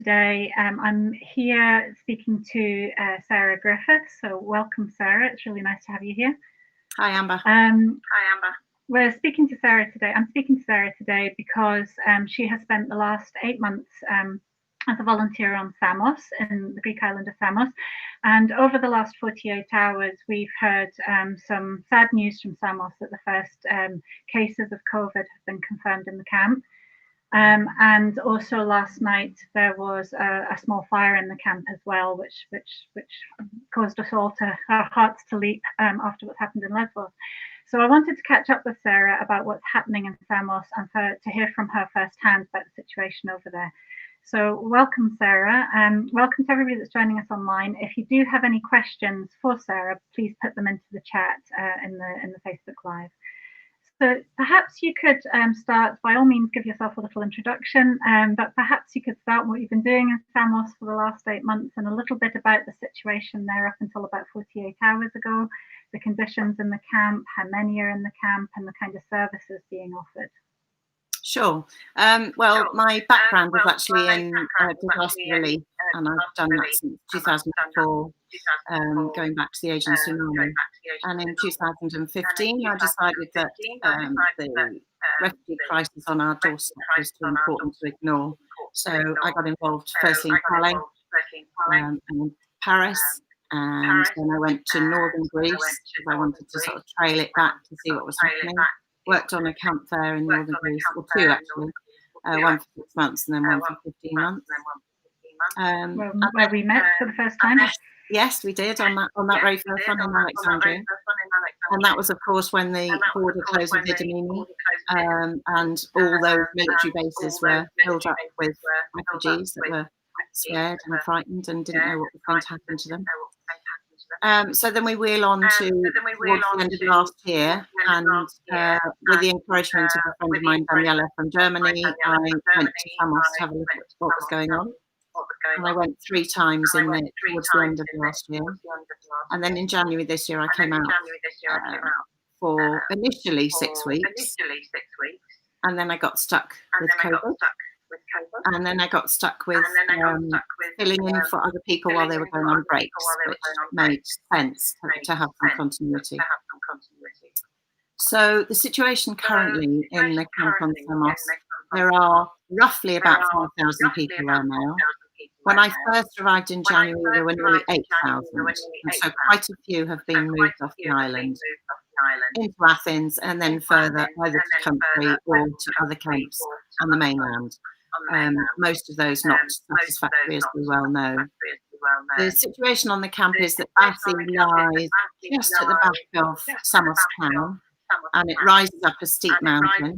today. I'm here speaking to Sarah Griffith. So welcome, Sarah. It's really nice to have you here. Hi, Amber. Hi, Amber. We're speaking to Sarah today. I'm speaking to Sarah today because she has spent the last 8 months as a volunteer on Samos, in the Greek island of Samos. And over the last 48 hours, we've heard some sad news from Samos that the first cases of COVID have been confirmed in the camp. And also last night there was a small fire in the camp as well, which caused us all to our hearts to leap after what happened in Lesbos. So I wanted to catch up with Sarah about what's happening in Samos and to hear from her firsthand about the situation over there. So welcome, Sarah, and welcome to everybody that's joining us online. If you do have any questions for Sarah, please put them into the chat in the Facebook Live. So perhaps you could start, by all means, give yourself a little introduction, but perhaps you could start what you've been doing in Samos for the last 8 months and a little bit about the situation there up until about 48 hours ago, the conditions in the camp, how many are in the camp, and the kind of services being offered. Sure. Well, my background was actually in disaster relief, and I've done that since 2004, going back to the Asian tsunami. And in 2015, I decided that the refugee crisis on our doorstep was too important to ignore. So I got involved firstly in Calais and Paris, and then I went to northern Greece because I wanted to sort of trail it back to see what was happening. Worked on a camp there in northern Greece, or two actually, one for 6 months and then one for 15 months. Where we met for the first time. Yes, we did on that very first one in Alexandria, and that was of course when the border closed with Idumini, and all those military bases were filled up with refugees that were scared and frightened and didn't know what was going to happen to them. So then we wheel on to towards the end of last year, and with the encouragement of a friend of mine, Daniela from Germany, I went to Samos to have a look at what was going on. And I went 3 times towards the end of last year. And then in January this year, I came out for initially 6 weeks. And then I got stuck with COVID. And then I got stuck with filling in for other people while they were going on breaks, which made sense to have some continuity. So the situation currently in the camp on Samos, there are roughly about 5,000 people there now. When I first arrived in January, there were nearly 8,000. And so quite a few have been moved off the island into Athens and then further either to country or to other camps on the mainland. Most of those not satisfactory, as we well know. The situation on the camp is that Vathy lies just at the back of Samos town, and it rises up a steep mountain.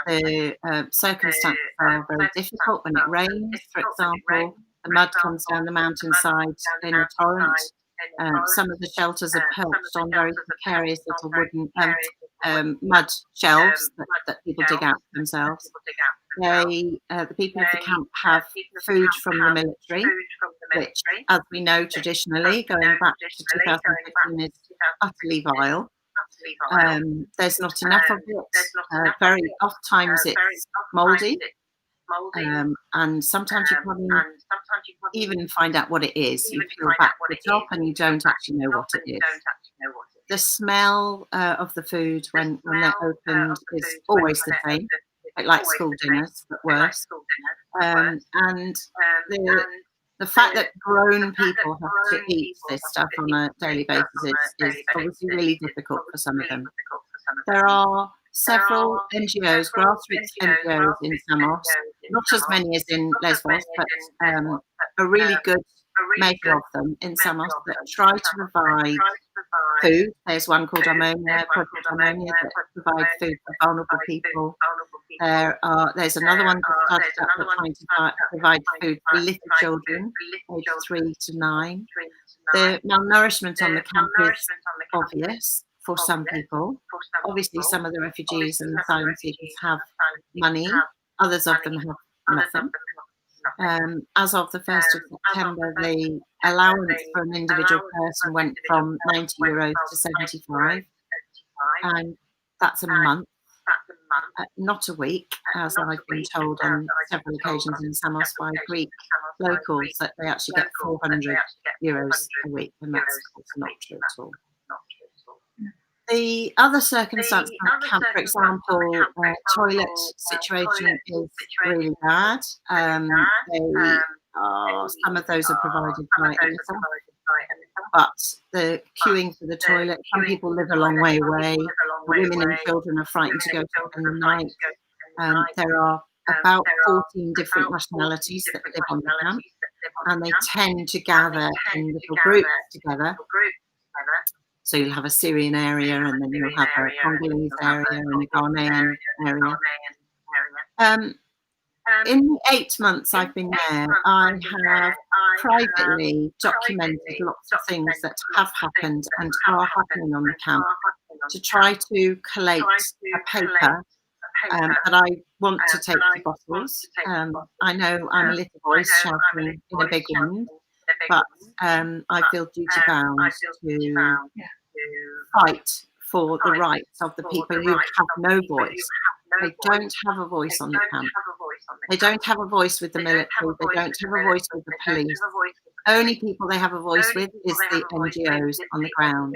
The circumstances are very difficult when it rains, for example. The mud comes down the mountainside in a torrent. Some of the shelters are perched on very precarious little wooden mud shelves that people dig out for themselves. The people of the camp have food from the military, which, as we know traditionally, going back to 2015, is utterly vile. There's not enough of it. Very oft times it's mouldy, and sometimes you can't even find out what it is. You peel back the top and you don't actually know what it is. The smell of the food when they're opened is always the same, like school dinners, but worse. And the fact that grown people have to eat this stuff on a daily basis is obviously really difficult for some of them. There are several NGOs, grassroots NGOs in Samos, not as many as in Lesbos, but a really good measure of them in Samos that try to provide food. There's one called Project Harmonia, that provides food for vulnerable people. There's another one that started up that's trying to provide food for little children, aged 3 to 9. The malnourishment on the camp is obvious for some people. Obviously, some of the refugees and asylum seekers have money, others of them have nothing. As of the 1st of September, the allowance for an individual person went from €90 to 75, and that's a month. not a week, as I've been told on several occasions in Samos by Greek locals, that they actually get €400 a week, and that's not true at all. The other circumstance on the camp, for example, toilet situation is really bad. Some of those are provided by NSF, but the queuing for the toilet, some people live a long way away. Women and children are frightened to go to in the night. There are about 14 different nationalities that live on the camp, and they tend to gather in little groups together. So you'll have a Syrian area, and then you'll have a Congolese area and a Ghanaian area. In the 8 months I've been there, I have privately documented lots of things that have happened and are happening on the camp to try to collate a paper that I want to take to Brussels. I know I'm a little voice shouting in a big wind, but I feel duty bound to fight for the rights of the people who have no voice. They don't have a voice on the camp. They don't have a voice with the military. They don't have a voice with the police. Only people they have a voice with is the NGOs on the ground.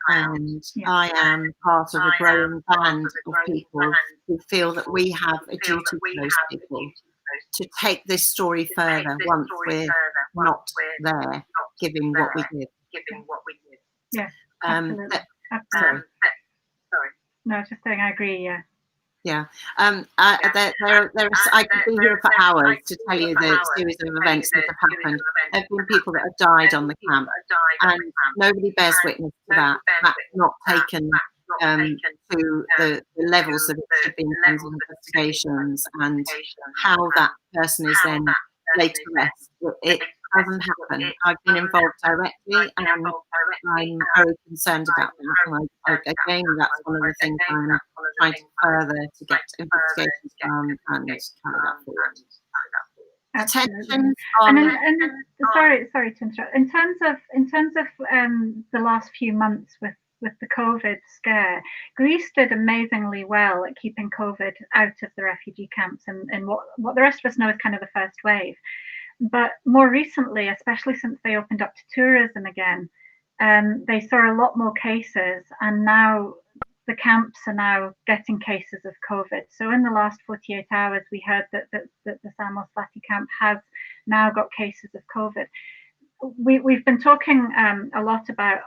And I am part of a growing band of people who feel that we have a duty to those people to take this story further once we're not there giving what we give. Yeah, absolutely. Sorry. No, I was just saying I agree, yeah. Yeah, I could be here for hours to tell you the series of events that have happened. There have been people that have died on the camp, and nobody bears witness to that. That's not taken to the levels that it should be in terms of investigations and how that person is then laid to rest. It doesn't happen. I've been involved directly, and I'm very concerned about that. And again, that's one of the things I'm trying to further to get investigations done and carry that forward. Attention on. And sorry to interrupt. In terms of the last few months with the COVID scare, Greece did amazingly well at keeping COVID out of the refugee camps and what the rest of us know is kind of the first wave. But more recently, especially since they opened up to tourism again, they saw a lot more cases, and now the camps are now getting cases of COVID. So in the last 48 hours, we heard that the Samos Vathy camp has now got cases of COVID. We've been talking a lot about,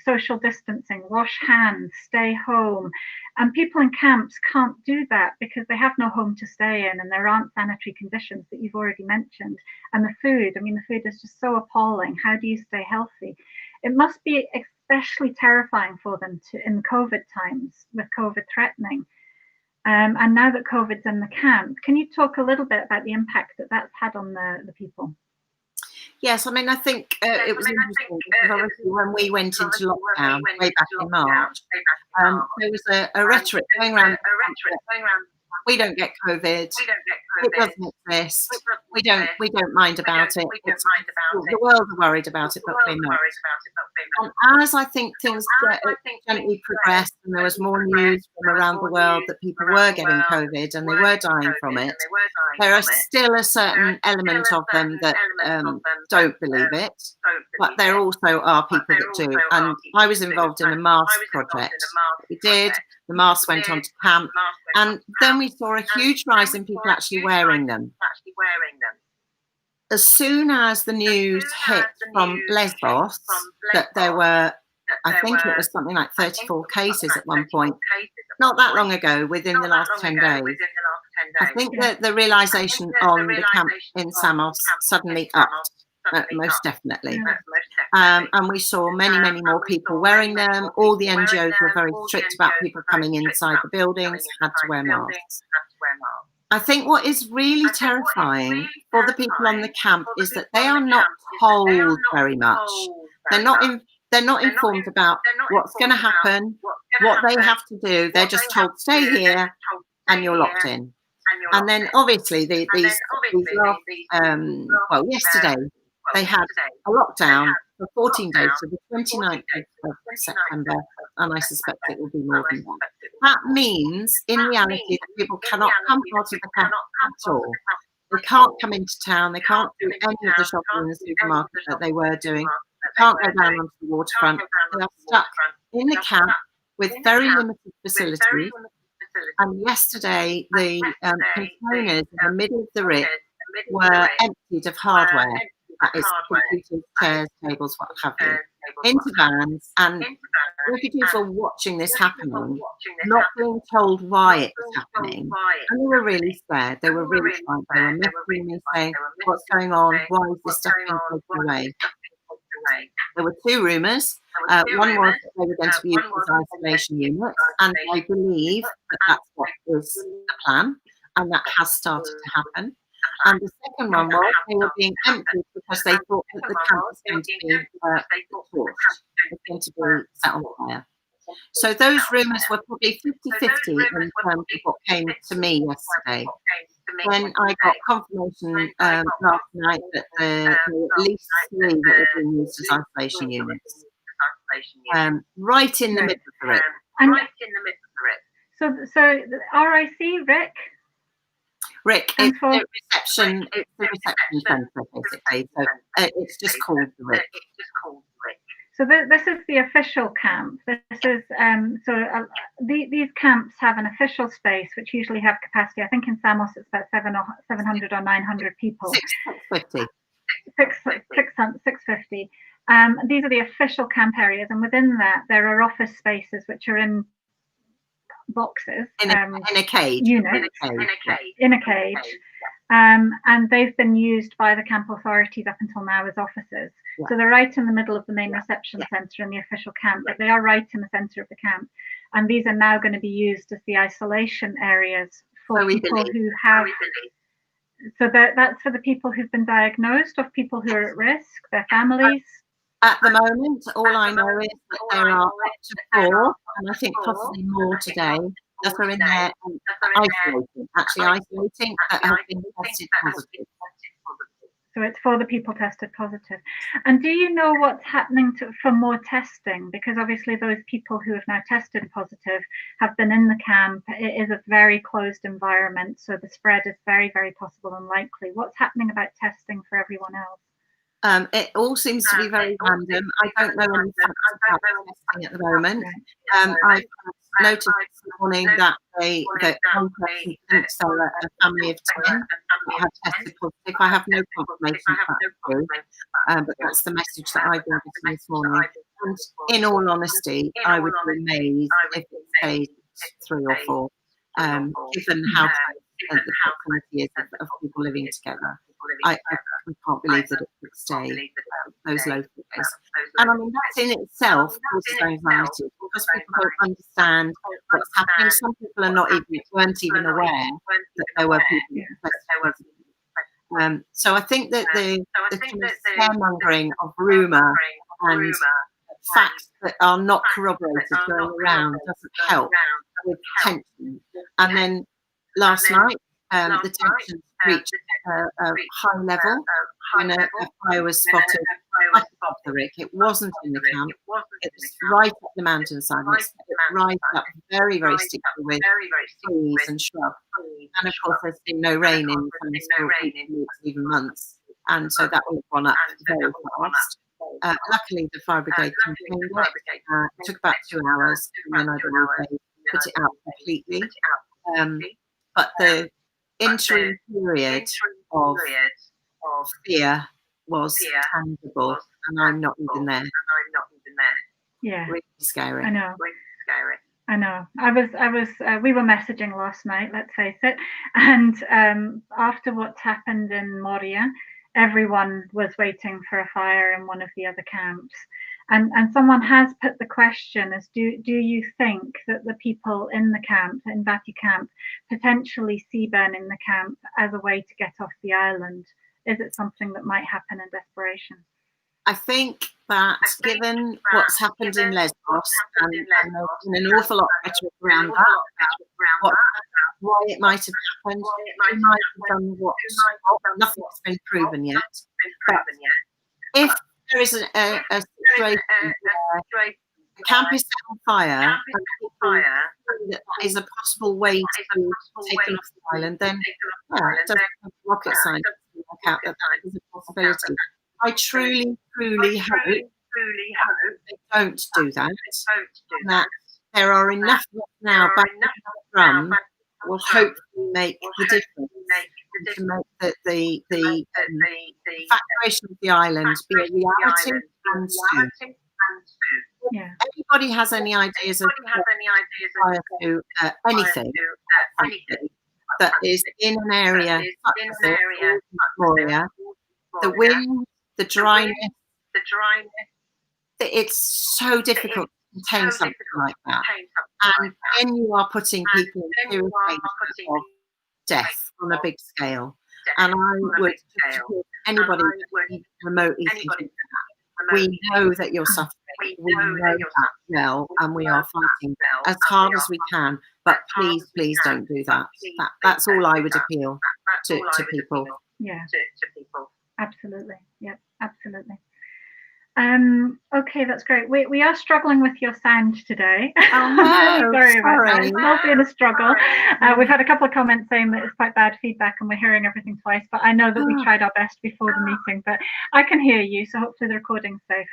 social distancing, wash hands, stay home. And people in camps can't do that because they have no home to stay in, and there aren't sanitary conditions that you've already mentioned. And the food is just so appalling. How do you stay healthy? It must be especially terrifying for them in COVID times, with COVID threatening. And now that COVID's in the camp, can you talk a little bit about the impact that that's had on the people? Yes, I think it was interesting because obviously when we went into lockdown way back in March, there was a rhetoric going around. We don't get COVID. It doesn't exist. We don't mind about it. The world are worried about it, but we're not. And as I think things gently progressed, and there was more news from around the world that people were getting COVID and they were dying from it, there are still a certain element of them that don't believe it, but there also are people that do. And I was involved in a mask project. We did. The masks went on to camp, and then we saw a huge rise in people actually wearing them. As soon as the news hit from Lesbos that there were, I think it was something like 34 cases at one point, not that long ago, within the last 10 days, I think that the realization on the camp in Samos suddenly upped. Most definitely. And we saw many more people wearing them. All the NGOs were very strict about people coming inside the buildings, had to wear masks. I think what is really terrifying for the people on the camp is that they are not told very much. They're not informed about what's going to happen, what they have to do. They're just told, stay here and you're locked in. And then obviously these last, yesterday, they had a lockdown for 14 days, to the 29th of September, and I suspect it will be more than that. That means, in reality, that people cannot come out of the camp at all. They can't come into town, they can't do any of the shopping in the supermarket that they were doing, they can't go down onto the waterfront. They are stuck in the camp with very limited facilities. And yesterday, the containers in the middle of the RIC were emptied of hardware, that is, computers, chairs, tables, what have you, into vans, and refugees were watching this happening, not being told why it was happening, and they were really scared. They were really frightened. They were messaging me saying, "What's going on? Why is this stuff being taken away?" There were two rumours. One was that they were going to be used as isolation units, and I believe that that's what was the plan, and that has started to happen. And the second one was they were being emptied because they thought that the camp was going to be torched, was going to be set on fire. So those rumours were probably 50-50 in terms of what came to me yesterday. When I got confirmation last night that there were at least 3 that were being used as isolation units, right in the middle of the RIC. So the RIC, RIC is the reception centre, basically. So it's just called the RIC. So this is the official camp. This is these camps have an official space which usually have capacity. I think in Samos it's about 700 or 900 people. 650. 650. These are the official camp areas, and within that there are office spaces which are in boxes, in a cage, units, in a cage. And they've been used by the camp authorities up until now as offices. Yeah. So they're right in the middle of the main reception centre in the official camp, but they are right in the centre of the camp. And these are now going to be used as the isolation areas for people who have. So that's for the people who've been diagnosed, of people who are at risk, their families. At the moment, all I know is that there are up to 4, and I think possibly more today, that are in there isolating, that have been tested positive. So it's for the people tested positive. And do you know what's happening for more testing? Because obviously those people who have now tested positive have been in the camp. It is a very closed environment, so the spread is very, very possible and likely. What's happening about testing for everyone else? It all seems to be very random. I don't know any facts about testing at the moment. I've noticed this morning that one person thinks they're a family of 10 who have tested positive. I have no confirmation of that true, but that's the message that I've been getting this morning. And in all honesty, I would be amazed if it stays 3 or 4, given how close the proximity is of people living together. I can't believe that it could stay those low figures. And I mean, that in itself causes anxiety because people don't understand what's happening. Some people weren't even aware that there were people infected. So I think that the kind of scaremongering of rumour and facts that are not corroborated going around doesn't help with tension. And then last night, the tensions reached a high level when a fire was spotted right above the RIC. It wasn't in the camp. It was right up the mountainside. It right up very, very steeply with trees and shrubs. And of course, there's been no rain in weeks, even months. And so that will have gone up very fast. Luckily, the fire brigade contained it. It took about 2 hours, and then I believe they put it out completely. But the interim period of fear was tangible, and I'm not even there. Yeah, really scary. I know. We were messaging last night, let's face it, and after what's happened in Moria, everyone was waiting for a fire in one of the other camps. And someone has put the question as, do you think that the people in the camp, in Vathy camp, potentially see burning the camp as a way to get off the island? Is it something that might happen in desperation? I think that given what's happened in Lesbos, and there's been an awful lot of rhetoric around that, why it might have happened, we might have done what nothing's been proven yet. But if there is a situation where the camp is set on fire and people think that is a possible way to take them off the island, then it doesn't have rocket science to work out that is a possibility. I truly hope they don't do that, and that there are enough now back in the drum that will hopefully make the difference to make the evacuation of the island be a reality and soon. Yeah. Anybody has any ideas of prior to anything that is in an area such as Victoria, the wind, the dryness, it's so difficult to contain something like that. And then you are putting people in serious danger of death on a big scale. And I would support anybody that remotely thinking that. We know that you're suffering. We know that well, and we are fighting as hard as we can. But please don't do that. That's all I would appeal to people. Yeah. Absolutely. Yeah, absolutely. Okay, that's great. We are struggling with your sound today. Oh no, sorry about that. It's not been a struggle. We've had a couple of comments saying that it's quite bad feedback and we're hearing everything twice, but I know that we tried our best before the meeting, but I can hear you, so hopefully the recording's safe.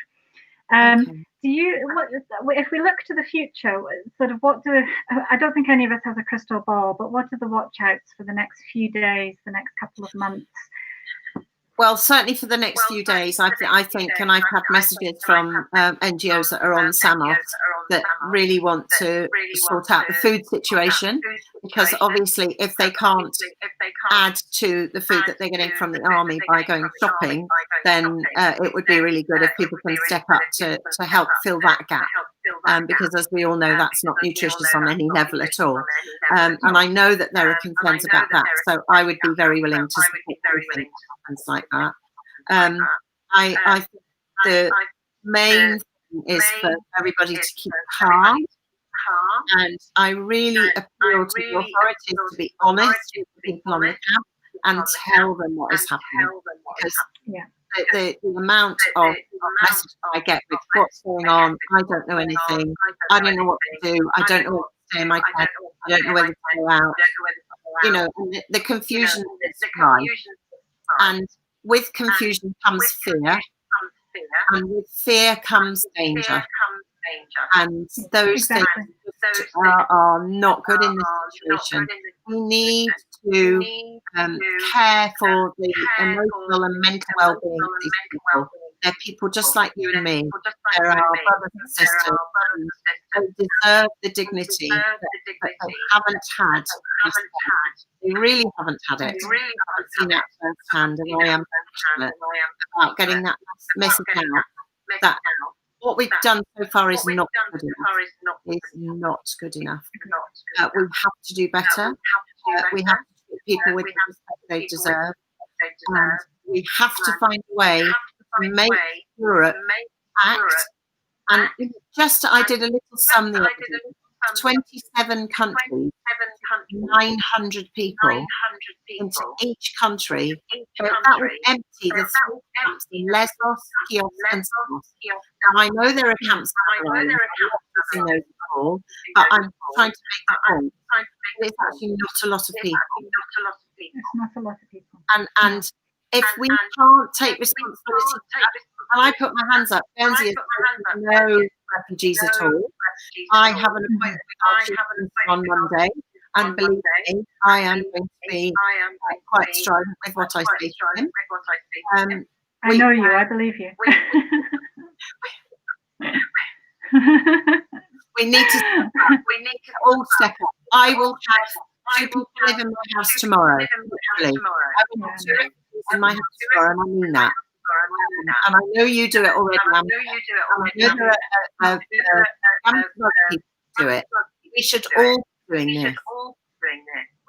Okay. If we look to the future, sort of I don't think any of us has a crystal ball, but what are the watch outs for the next few days, the next couple of months? Well, certainly for the next few days, I think, and I've had messages from NGOs that are on Samos that really want to sort out the food situation, because obviously if they can't add to the food that they're getting from the army by going shopping, then it would be really good if people can step up to help fill that gap. Because as we all know, that's not nutritious on any level at all. And I know that there are concerns about that, so I would be very willing to support anything that happens like that. I think the main thing is for everybody to keep calm, and I really appeal to the authorities to be honest with the people on the camp and tell them what is happening, because the amount of messages I get with what's going on, I don't know anything, I don't know what to do, I don't know what to say in my tent, I don't know whether to go out, you know, and the confusion is high. And with confusion comes fear, and with fear comes danger. And those things are not good in this situation. We need to care for the emotional and mental well-being of these people. They're people just like you and me. They're our brothers and sisters. They deserve the dignity that they haven't had. They really haven't had it. I've seen that firsthand, and I am passionate about getting that message out. That what we've done so far is not good enough. It's not good enough. We have to do better. We have to treat people with the respect they deserve. And we have to find a way to make Europe act. And I did a little sum the other day. 27 countries, 900 people into each country. So that would empty the 3 camps in Lesbos, Chios and Samos. Now, I know there are camps around, I'm not using those at all, but I'm trying to make the point. It's actually not a lot of people. It's not a lot of people. And if we can't take responsibility for that, and I put my hands up, Guernsey is no refugees at all. I have an appointment with our children on Monday, and believe me, I am going to be quite strident with what I say to them. I know you, I believe you. We need to all step up. I will have 2 people live in my house tomorrow. Literally. I will have 2 refugees in my house tomorrow, and I mean that. And I know you do it already. And I know there are other people do it. We should all be doing this.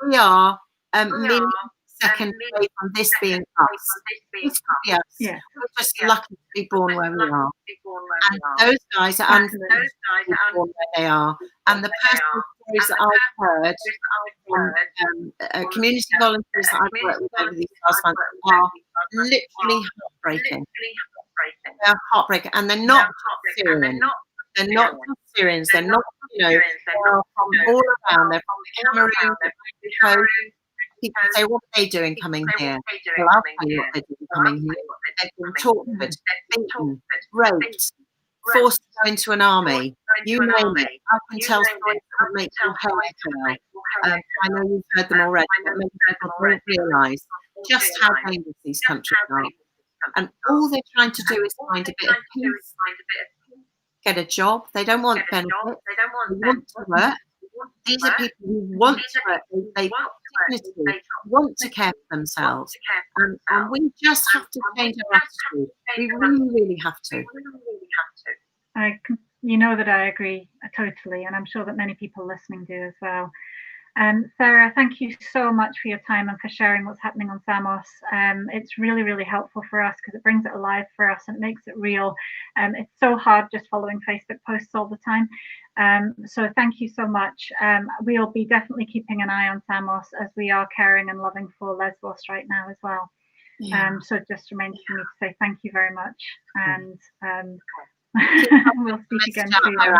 We are a millisecond away from this being us. This could be us. Yeah. We're just lucky to be born where we are. And those guys are unfortunate to be born where they are. And the personal stories that I've heard from community volunteers that I've worked with over these last months are literally heartbreaking. They are heartbreaking, and they're not just Syrians. They're not just Syrians. They're not, they are from all around. They're from Cameroon, Mexico. People say, what are they doing coming here? Well, I'll tell you what they're doing coming here. They've been tortured, beaten, raped, forced to go into an army. You name it. I can tell stories that will make your hair curl. I know you've heard them already, but many people don't realise just how dangerous these countries are. And all they're trying to do is find a bit of peace, get a job. They don't want benefits. They want to work. These are people who want to work. They've got dignity, want to care for themselves. And we just have to change our attitude. We really, really have to. You know that I agree totally, and I'm sure that many people listening do as well. Sarah, thank you so much for your time and for sharing what's happening on Samos. It's really, really helpful for us because it brings it alive for us and it makes it real. It's so hard just following Facebook posts all the time. So thank you so much. We'll be definitely keeping an eye on Samos as we are caring and loving for Lesbos right now as well. Yeah. So it just remains for me to say thank you very much, and we'll speak again soon.